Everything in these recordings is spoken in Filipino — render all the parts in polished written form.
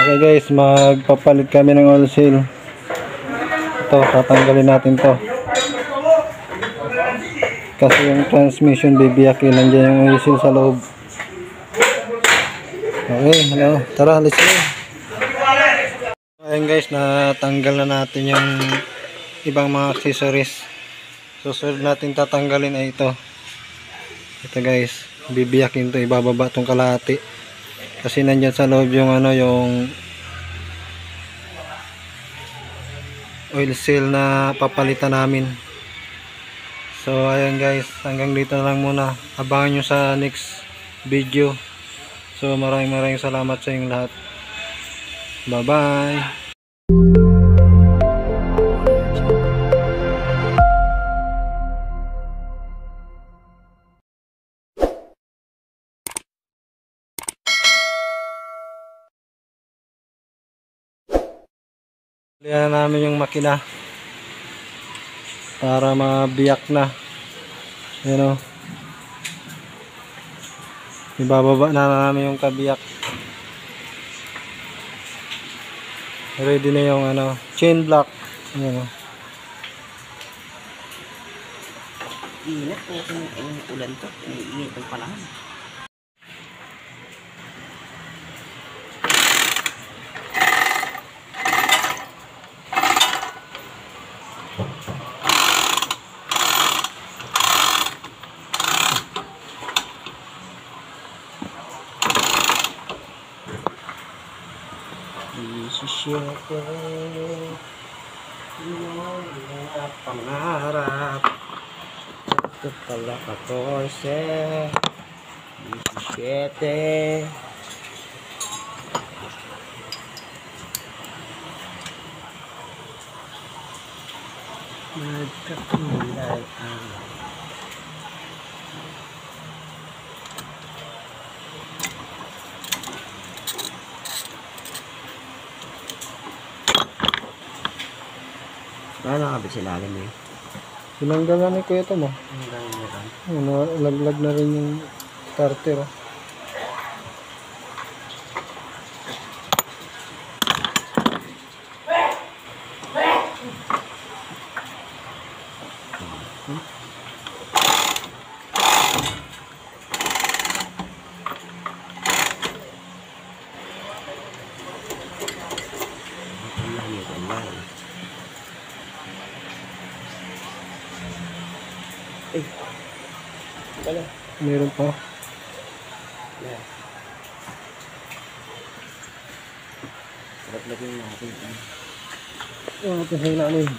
Okay guys, magpapalit kami ng oil seal. Ito, tatanggalin natin to. Kasi yung transmission bibiyakin, nandiyan yung oil seal sa loob. Okay, hello. Tara, let's go. Ayan guys, natanggal na natin yung ibang mga accessories. Susunod natin tatanggalin ay ito. Ito guys, bibiyakin to, ibababa tong kalahati. Kasi nandiyan sa loob yung yung oil seal na papalitan namin. So ayan guys, hanggang dito na lang muna. Abangan nyo sa next video. So maraming salamat sa inyong lahat. Bye bye. Lihan namin yung makina para mabiyak na. Ayan o. Ibababa na namin yung kabiyak. Ready na yung chain block. Ayan o. Ingat po kung ulan to. Iniinit ang panahon. Siyete yung mga pangarap. Ito pala 14 17 nagkatulad ang ano nakabit sila alam eh. Sinanggal na ni Kuya ito mo. Laglag na rin yung starter. Wala. Meron pa. Yeah. Lagyan natin. Ito sa ilalim.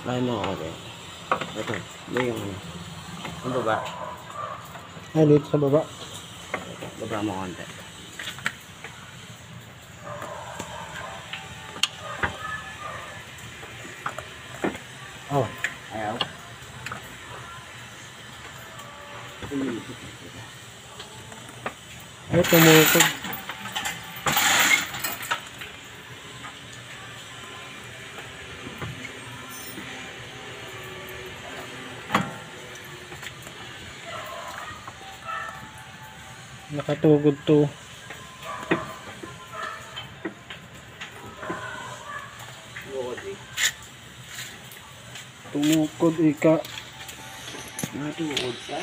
Lahat mo ako din. Ito. Ito yung ang baba. Ay, dito sa baba. Baba mo konti. Oh. Ayaw. Ay, tumukod. Nakatugod to. Tumukod ika. Natugod ka.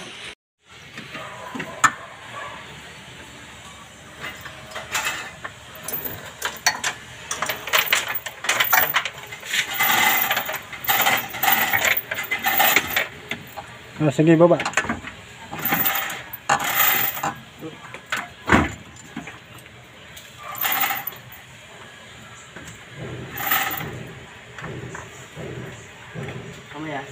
Sige, baba. Kamaya.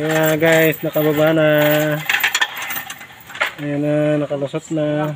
Kaya guys, nakababa na. Ayan na, nakalusot na.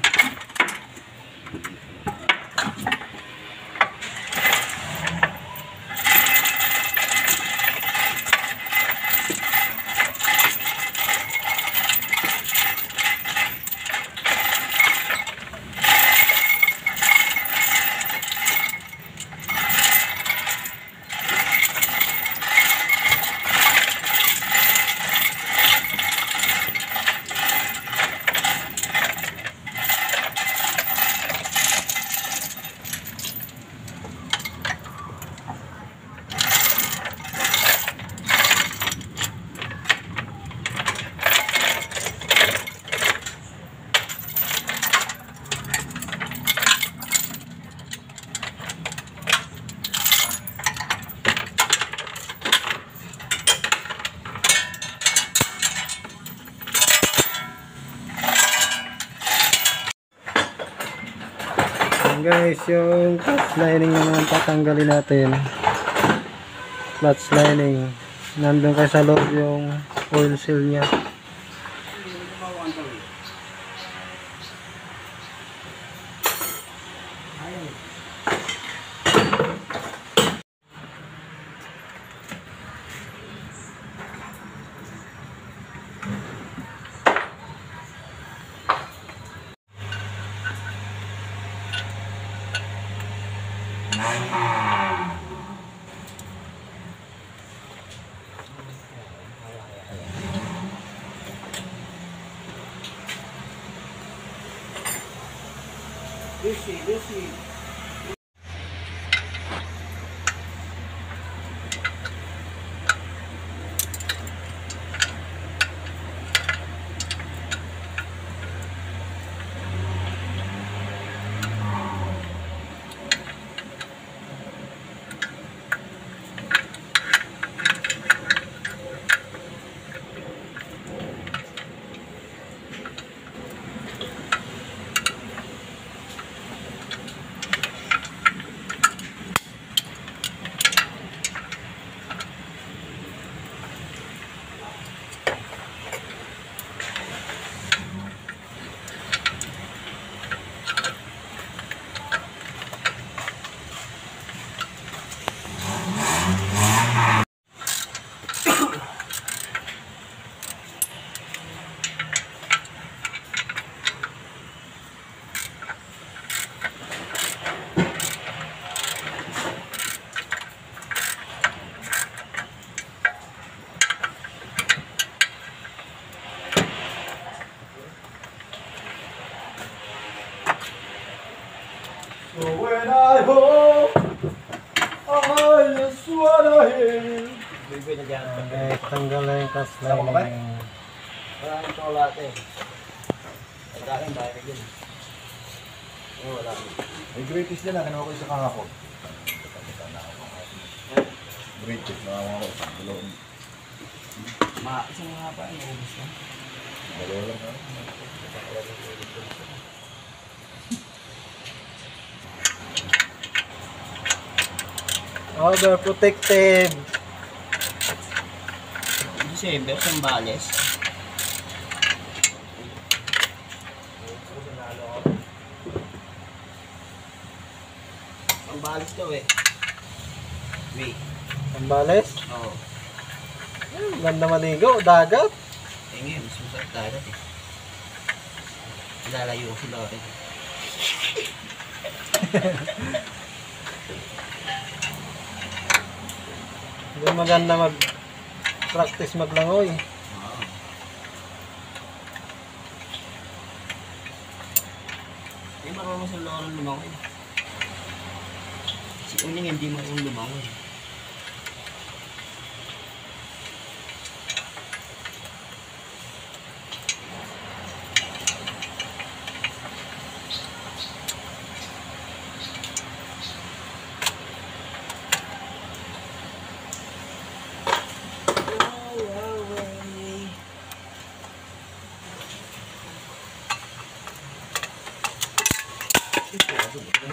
Guys, yung clutch lining naman tatanggalin natin. Clutch lining. Nandun kayo sa loob yung oil seal nya. Lucy. So when I hope, I just wanna hear. Bibig na dyan. Okay, tanggal na yung clutch lining. Wala nang chocolate eh. Pagkain ba? Yun. Wala. May greatest din na, kinuha ko isa kahapon. Greatest, nakakuha ko isa. Dalawang. Isang mga pa, naubos na. Dalawa lang ha. Overprotected. December, Sambales. Sambales daw eh. Wait. Sambales. Oo. Ganda maligo, dagat. Eh ngayon, mas masarap dagat eh. Lalayo ko sila rin. Hindi maganda mag-practice maglangoy. Oo. Eh marunong sa lorong lumangoy. Si Uning hindi marunong lumangoy.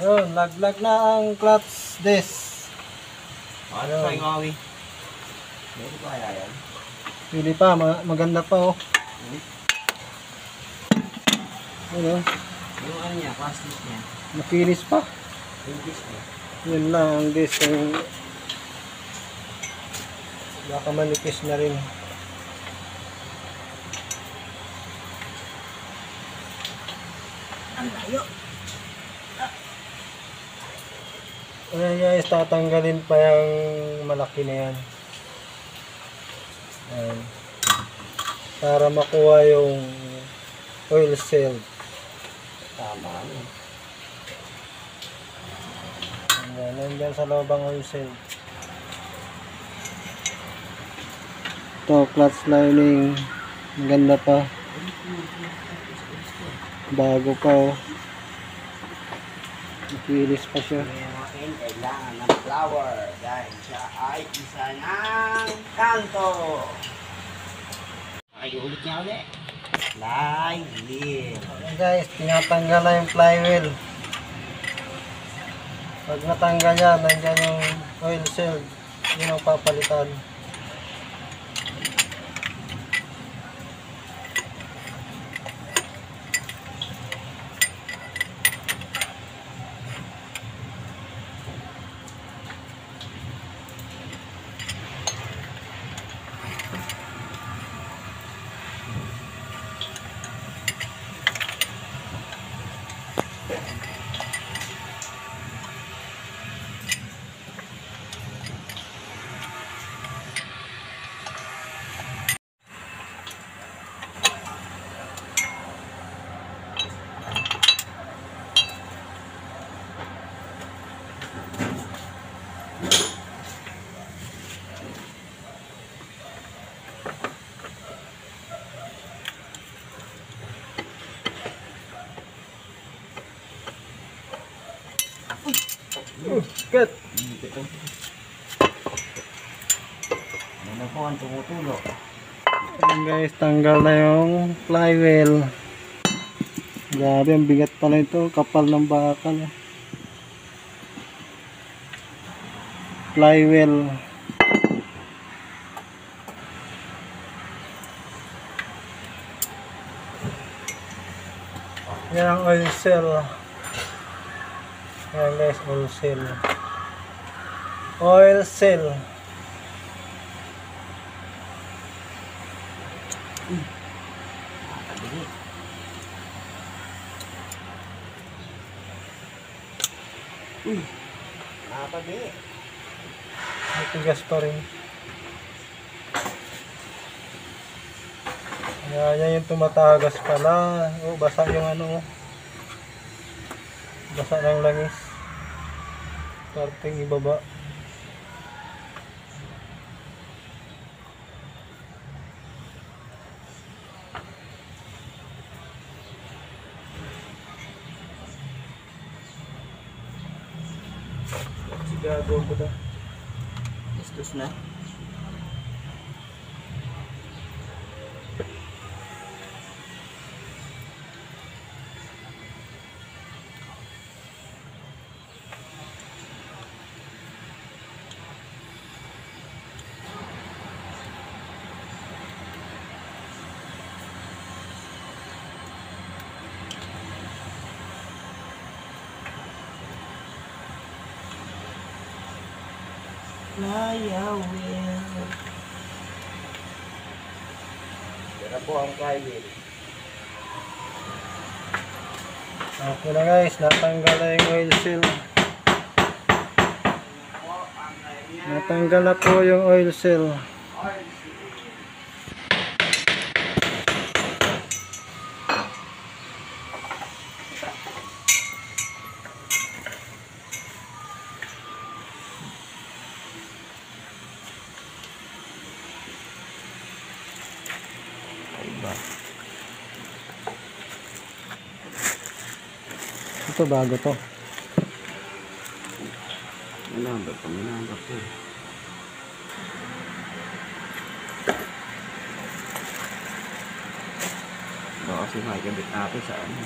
Yun, laglag na ang clutch disc. Ano sa Ngawi? Meron pa kaya yan? Pwede pa, maganda pa oh. Ano? Yung ano niya, plastic niya. Makinis pa. Yung disc niya. Yun lang ang disc. Baka manipis na rin. Ang layo. Ayan guys, tatanggalin pa yung malaki na yan. Ayan. Para makuha yung oil seal. Tama. Ayan, nandyan sa loob ang oil seal. Ito, clutch lining. Ang ganda pa. Bago pa oh. Makinis pa siya. Ngayon, kailangan ng flower dahil siya ay isa ng kanto. Ay, ulit niya ulit. Flywheel. Ayan guys, tinatanggal na yung flywheel. Pag natanggal yan, nandyan yung oil seal. Yun ang papalitan. Good. Ano po ang tumutulo? Ayan guys, tanggal na yung flywheel. Grabe, ang bigat pala ito. Kapal ng bakal. Flywheel. Yan ang oil seal. Ayan guys, oil seal. Oil seal. Nakakabili. Nakakabili. Matigas pa rin. Yan yung tumatagas pala. Oh, basa yung ano. Basa ng langis. Parting ibaba. Sigado ko na. Gastos na. Flywheel. Pero po ang flywheel. Okay na guys, natanggal na yung oil seal. Natanggal na po yung oil seal. Ito bago to. Number po. Baka kasi makikabit natin sa ano.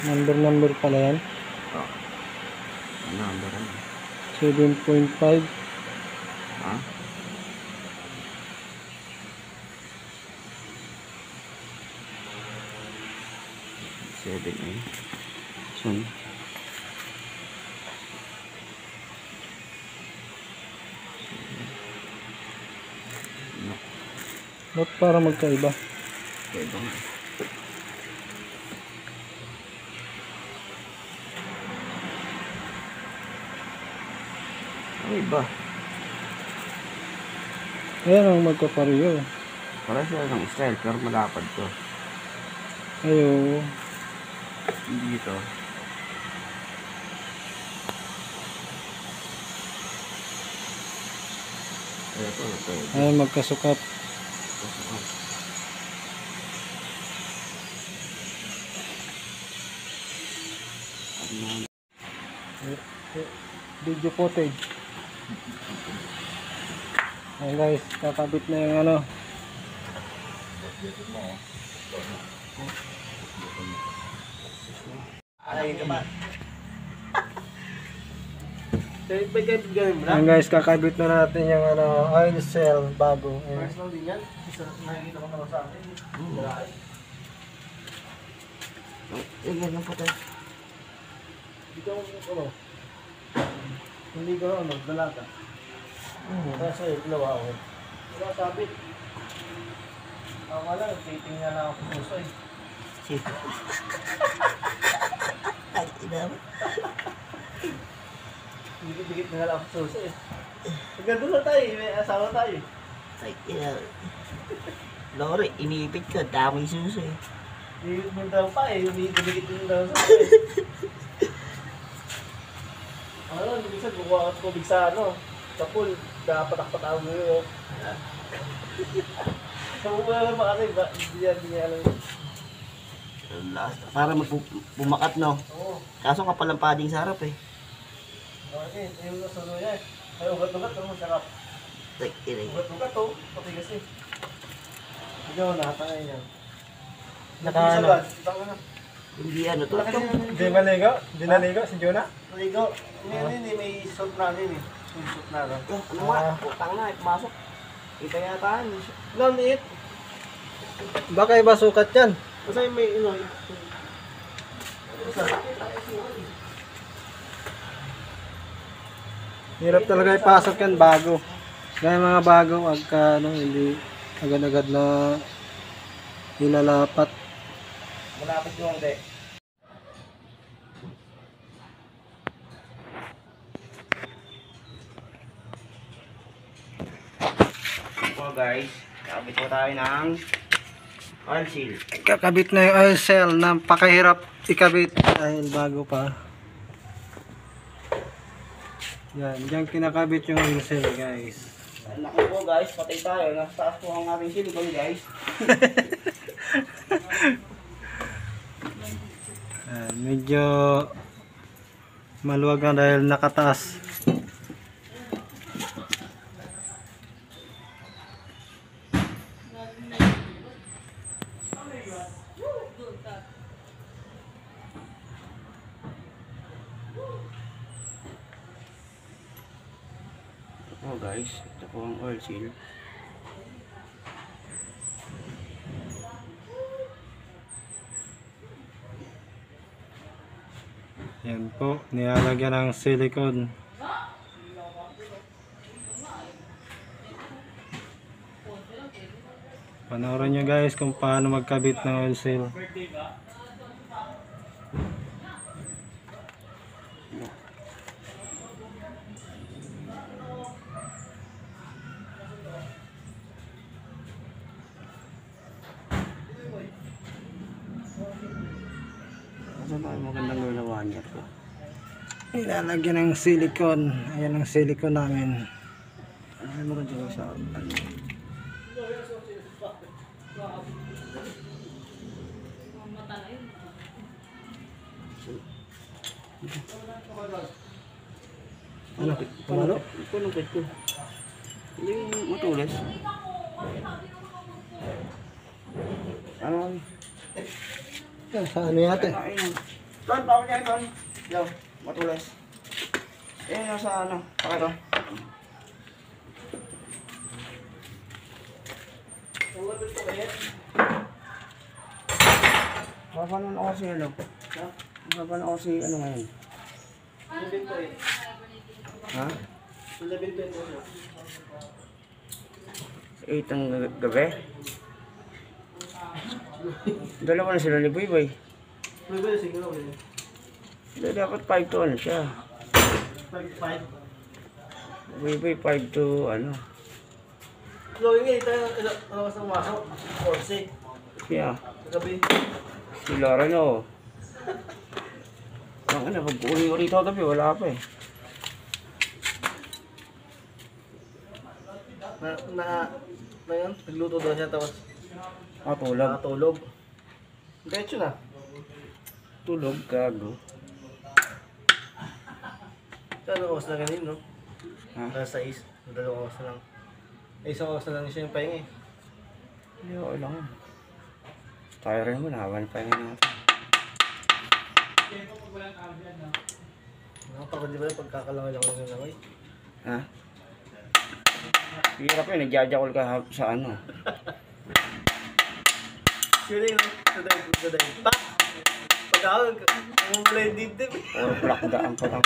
Number pala yan. Oh. Number ano? 7.5. Ha? Seven eh. Sun. Ba't para magkaiba? Okay, ba nga? Ano iba? Ayan ang magkapareho. Para siya ng style pero malapad to. Ayo. Hindi ito. Ito. Ayan magkasukat. Video footage. Ayan guys, kakabit na yung ano. Ay, kama. Ganun mo Ayan guys, kakabit na natin yung ano, oil cell bago. Ayan. Personal din yan. Isa nakikita ko naman sa akin. Ganun po tayo. Hindi ka ano. Hindi ka ano, dalata. Kaya sa'yo, dalawa ako. Wala sabit. Ako nga lang, titingnan na ako puso eh. Ay, ina mo. Dikit-dikit na lang ako puso eh. Hanggang doon na tayo, may asawa tayo. Ay, ina mo. Lore, iniipit ko. Dami suso eh. Dikit mo daw pa eh, dikit mo daw sa akin. Ano, minsan kukuha ko tubig sa ano, sa pool, patak-patak mo yun. Wala naman kasi, hindi niya alam. Para bumakat, no? Oo. Kaso kapalampading sa harap eh. Okay, yung nasuno niya eh. Ay, ugat-ugat, pero masarap. Ay, ina. Ugat-ugat to, pati kasi. Hindi ako nakatangay niya. Naka-ano? Hindi ano to. Hindi maligo? Hindi naligo si Jonah? Maligo. Hindi, may suit natin eh. Suit natin. Ano nga? Putang na, pumasok. Kita yata yan. Lamit. Baka iba sukat yan. Basta yung may ano. Hirap talaga ipasok yan bago. Kaya mga bago, agka ano, hindi agad-agad na nilalapat. Malapit yung hindi. So guys, kapit po tayo ng oil seal. Kakabit na yung oil cell na pakahirap ikabit dahil bago pa. Yan, diyan kinakabit yung oil cell guys. Naku po guys, patay tayo. Nasa taas po ang ating silicone guys. Yan, medyo maluwag na dahil nakataas. Oh guys, ito po ang oil seal. Yan po, nilalagyan ng silicone. Panoorin nyo guys kung paano magkabit ng oil seal. Ano ba ang magandang lulawan niya po? Nilalagyan ng silicone. Ayan ang silicone namin. Ano mo rin dyan sa ano? Ano? Pumalo? Ito nung pet ko. Hindi yung matulis. Ano kami? Sa ano yata? Ayun. Ton, bawal niya, Ton. Yo, matulis. Eh, nasa ano, pakito. Papanon ako si ano? Papanon ako si ano ngayon? Ha? 8 ang gabi? Dalawa na sila ni Boy. Hindi, dapat 5 to ano siya. 5. Boy, 5 to ano. Login nga, ito yung sa masok. 14. Siya. Gabi. Si Lauren o. Ang ano, pag-uli ko rito gabi, wala pa eh. Na yun, nagluto daw siya tapos Tulog. nakatulog. Diretso na. Tulog, gago. Kano oras na ganun, no? Ha? Alas 6. 2 oras na lang. Ay, 1 oras na lang siya yung pahinga eh. Hindi, okay lang. Tayo rin mo, nahawan pa rin natin. Nakapagod di ba yung pagkakalangay lang ng langay? Ha? Hirap yun, nagjajakol ka sa ano. Sure no? Today. Pa! Pagkakal, ang mula yung dibdib eh. Or plakdaan pa lang.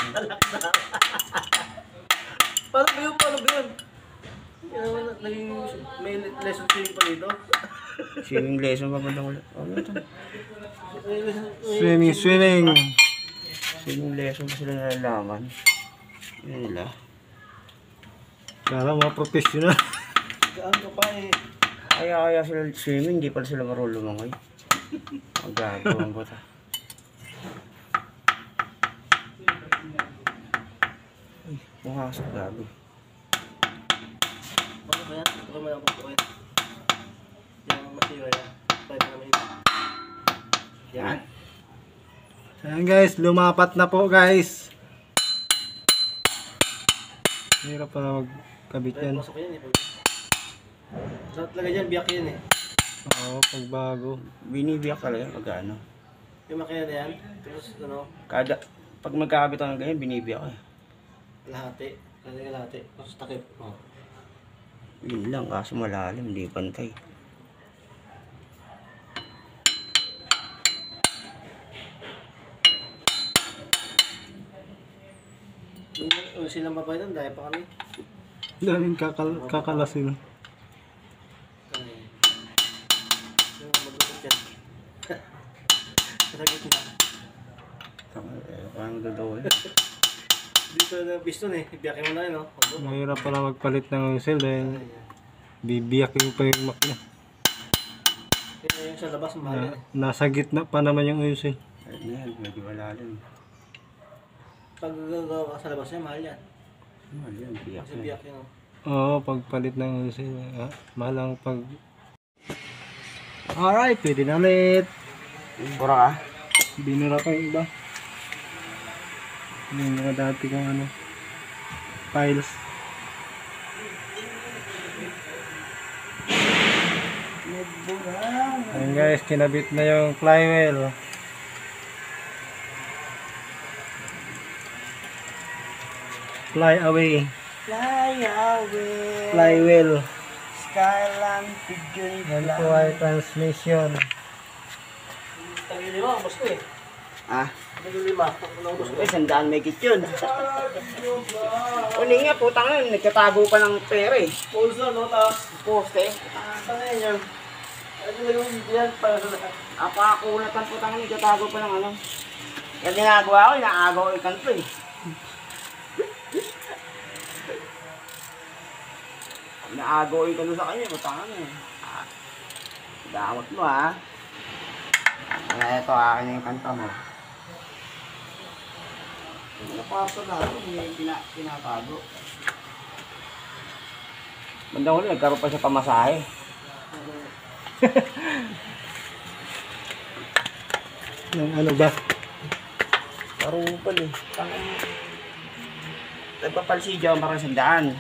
Paano ba yun? Naging may lesson swimming pa dito. Swimming lesson pa ba lang ulit? Ano ito? Swimming. Swimming lesson pa sila nalalaman. Yun nila. Kala mga professional. Gaan ka pa eh. Kaya sila swimming, hindi pala sila marunong lumangoy. Ang gagawin ko ta. Ay, pumasok gago. Bakit ba yan? Ito mo lang pupuin. Yung masira yan. Pwede naman ito. Yan. Ayan guys, lumapat na po guys. Hirap pala magkabit Pwede yan. pasok yan eh. Lahat talaga dyan, biyak yan eh. Oo, pagbago. Binibiyak talaga pag ano. Yung makina na yan, tapos ano, Pag magkakabit ng ganyan, binibiyak eh. lahati. Kasi lahati. Tapos takip. Oh. Yun lang, kaso malalim, hindi pantay. Yung silang babae doon, dahil pa kami. Daming kakalasin. Yung magdukot yan. Sa gitna. Parang doon. Dito na piston eh. Ibiyakin mo na yun, no? Mahirap pala magpalit ng oil dahil bibiyakin pa yung makina. Yung sa labas, mahal yan eh. Nasa gitna pa naman yung oil. Ayun yan, medyo malalim. Pag gagawa ka sa labas niya, mahal yan. Mahal yan, biyak Kasi biyak yun, no? Oo, pagpalit ng oil. Mahal ang pag... Alright, pwede na ulit. Bura ka? Binura ko yung iba. Yung mga dati kong ano, files. Ayun guys, kinabit na yung flywheel. Fly away. Flywheel. Skyline Pigeon Yan po ay transmission. Tagili mo, gusto eh. Ah, Tagili mo, gusto eh, sandaan may kit yun. Uli nga, putang na, nagkatago pa ng pera eh. Pulso, no? Tapos, Poste. tangin yan. Ito lang yung yan para sa lahat. Apakulatan putang na, nagkatago pa ng ano. Yan ginagawa ko, inaagaw ko ikan to eh. Inaagaw ko ikan sa kanya, putang na eh. Dawat mo ha. Ito akin yung kanta mo. Napasa na ako, hindi pinatago. Bandang huli, nagkaroon pa siya pamasahe. Yung ano ba? Karupal eh. Nagpapalsi dyan, parang sandaan.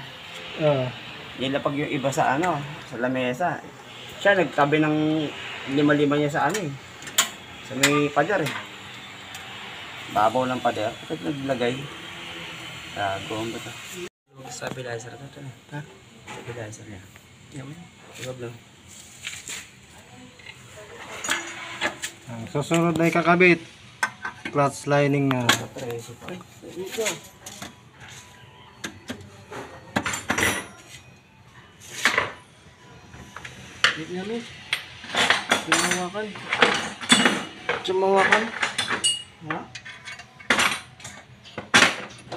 Nilapag yung iba sa ano, sa lamesa. Siya nagtabi ng lima-lima niya sa ano eh. Sa may pader eh. Babaw lang pa din. Bakit naglagay? Gago ang bata. Stabilizer ito na. Ha? Stabilizer niya. Yan mo. Iwag lang. Ang susunod na ikakabit. Clutch lining na. Preso pa. Dito. Wait nga, miss. Sumawakan. Sumawakan. Ha?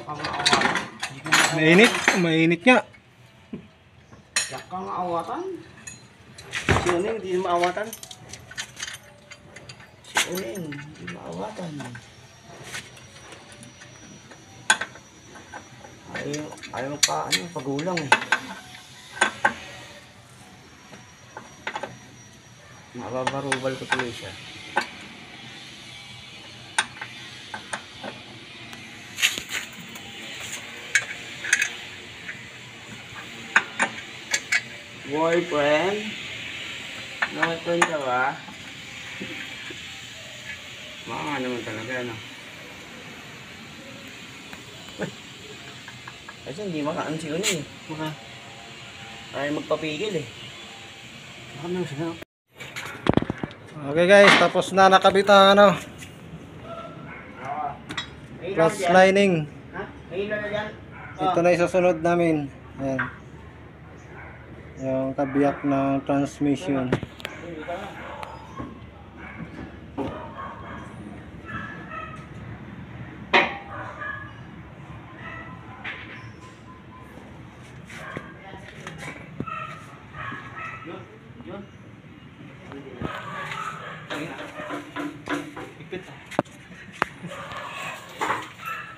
Pang-aawatan. Mainit. Mainit nga. Yak kang aawatan. Si Uning, hindi maawatan. Si Uling. Hindi maawatan. Ayaw pa, pagulang eh. Mababarubal ko tuloy siya. Boyfriend? Boyfriend ka ba? Baka naman talaga, no? Kasi hindi makaan si Uni eh. Maka. Ayaw magpapigil eh. Baka naman siya. Okay guys, tapos na nakabit ang ano, clutch lining. Ha? Hilo na dyan? Ito na isusunod namin. Ayan. Yung kabiyak ng transmission. Yun. Ipit.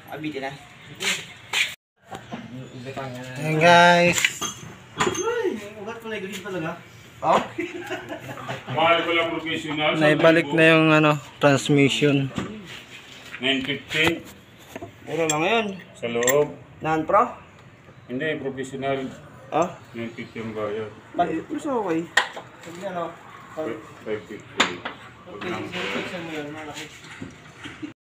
Abitin na. Ayan guys. Ay, may ugat pala. Galing talaga. Oh? Mahal ko lang professional. Naibalik na yung ano, transmission. 950 Pero lang ngayon. sa loob. Non-pro? Hindi, professional. Oh? 950 ang bayad. Ay, mas okay. Sabi ano, 550. okay, mo yun, malaki.